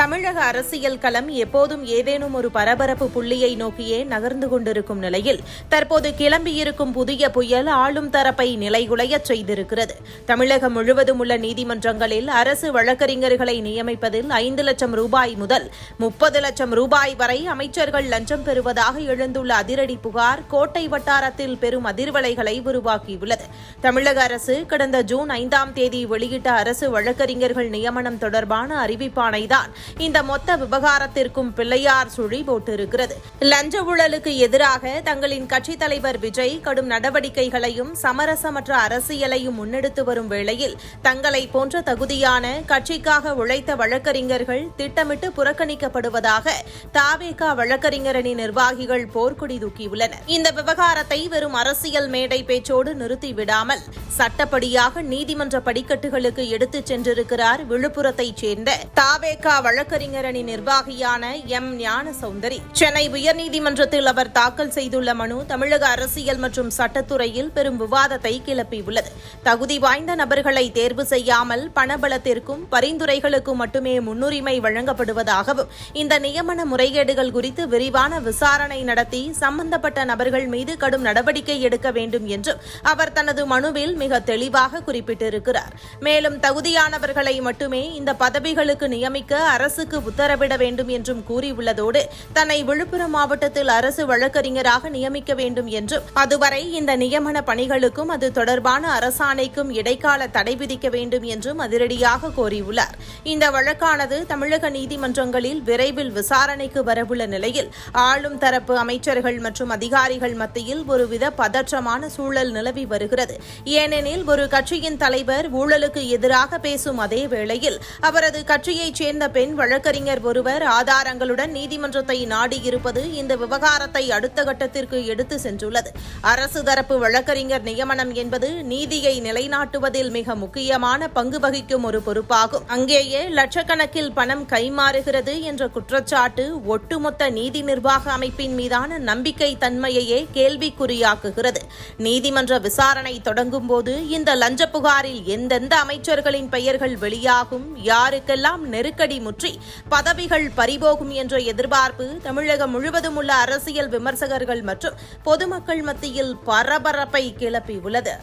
தமிழக அரசியல் களம் எப்போதும் ஏதேனும் ஒரு பரபரப்பு புள்ளியை நோக்கியே நகர்ந்து கொண்டிருக்கும் நிலையில் தற்போது கிளம்பியிருக்கும் புதிய புயல் ஆளும் தரப்பை நிலைகுலையச் செய்திருக்கிறது. தமிழகம் முழுவதும் உள்ள நீதிமன்றங்களில் அரசு வழக்கறிஞர்களை நியமிப்பதில் 5 லட்சம் ரூபாய் முதல் 30 லட்சம் ரூபாய் வரை அமைச்சர்கள் லஞ்சம் பெறுவதாக எழுந்துள்ள அதிரடி புகார் கோட்டை வட்டாரத்தில் பெரும் அதிர்வலைகளை உருவாக்கியுள்ளது. தமிழக அரசு கடந்த ஜூன் 5ஆம் தேதி வெளியிட்ட அரசு வழக்கறிஞர்கள் நியமனம் தொடர்பான அறிவிப்பாணைதான் இந்த மொத்த விவகாரத்திற்கும் பிள்ளையார் சுழி போட்டிருக்கிறது. லஞ்ச ஊழலுக்கு எதிராக தங்களின் கட்சித் தலைவர் விஜய் கடும் நடவடிக்கைகளையும் சமரசமற்ற அரசியலையும் முன்னெடுத்து வரும் வேளையில் தங்களை போன்ற தகுதியான கட்சிக்காக உழைத்த வழக்கறிஞர்கள் திட்டமிட்டு புறக்கணிக்கப்படுவதாக தாவேகா வழக்கறிஞரணி நிர்வாகிகள் போர்க்கொடி தூக்கியுள்ளனர். இந்த விவகாரத்தை வெறும் அரசியல் மேடை பேச்சோடு நிறுத்திவிடாமல் சட்டப்படியாக நீதிமன்ற படிக்கட்டுகளுக்கு எடுத்துச் சென்றிருக்கிறார் விழுப்புரத்தைச் சேர்ந்த தாவேகா வழக்கறிஞரணி நிர்வாகியான எம் ஞானசௌந்தரி. சென்னை உயர்நீதிமன்றத்தில் அவர் தாக்கல் செய்துள்ள மனு தமிழக அரசியல் மற்றும் சட்டத்துறையில் பெரும் விவாதத்தை கிளப்பியுள்ளது. தகுதி வாய்ந்த நபர்களை தேர்வு செய்யாமல் பணபலத்திற்கும் பரிந்துரைகளுக்கும் மட்டுமே முன்னுரிமை வழங்கப்படுவதாகவும் இந்த நியமன முறைகேடுகள் குறித்து விரிவான விசாரணை நடத்தி சம்பந்தப்பட்ட நபர்கள் மீது கடும் நடவடிக்கை எடுக்க வேண்டும் என்றும் அவர் தனது மனுவில் மிக தெளிவாக குறிப்பிட்டிருக்கிறார். மேலும் தகுதியானவர்களை மட்டுமே இந்த பதவிகளுக்கு நியமிக்க அரசுக்கு உத்தரவிட வேண்டும் என்றும் கூறியுள்ளதோடு தன்னை விழுப்புரம் மாவட்டத்தில் அரசு வழக்கறிஞராக நியமிக்க வேண்டும் என்றும் அதுவரை இந்த நியமன பணிகளுக்கும் அது தொடர்பான அரசாணைக்கும் இடைக்கால தடை விதிக்க வேண்டும் என்றும் அதிரடியாக கோரியுள்ளார். இந்த வழக்கானது தமிழக நீதிமன்றங்களில் விரைவில் விசாரணைக்கு வரவுள்ள நிலையில் ஆளும் தரப்பு அமைச்சர்கள் மற்றும் அதிகாரிகள் மத்தியில் ஒருவித பதற்றமான சூழல் நிலவி வருகிறது. ஏனெனில் ஒரு கட்சியின் தலைவர் ஊழலுக்கு எதிராக பேசும் அதே வேளையில் அவரது கட்சியைச் சேர்ந்த பெண் வழக்கறிஞர் ஒருவர் ஆதாரங்களுடன் நீதிமன்றத்தை நாடியிருப்பது இந்த விவகாரத்தை அடுத்த கட்டத்திற்கு எடுத்து சென்றுள்ளது. அரசு தரப்பு வழக்கறிஞர் நியமனம் என்பது நீதியை நிலைநாட்டுவதில் மிக முக்கியமான பங்கு வகிக்கும் ஒரு பொறுப்பாகும். அங்கேயே லட்சக்கணக்கில் பணம் கைமாறுகிறது என்ற குற்றச்சாட்டு ஒட்டுமொத்த நீதி நிர்வாக அமைப்பின் மீதான நம்பிக்கை தன்மையையே கேள்விக்குறியாக்குகிறது. நீதிமன்ற விசாரணை தொடங்கும் போது இந்த லஞ்ச புகாரில் எந்தெந்த அமைச்சர்களின் பெயர்கள் வெளியாகும், யாருக்கெல்லாம் நெருக்கடி முற்றி பதவிகள் பறிபோகும் என்ற எதிர்பார்ப்பு தமிழகம் முழுவதும் உள்ள அரசியல் விமர்சகர்கள் மற்றும் பொதுமக்கள் மத்தியில் பரபரப்பை கிளப்பியுள்ளது.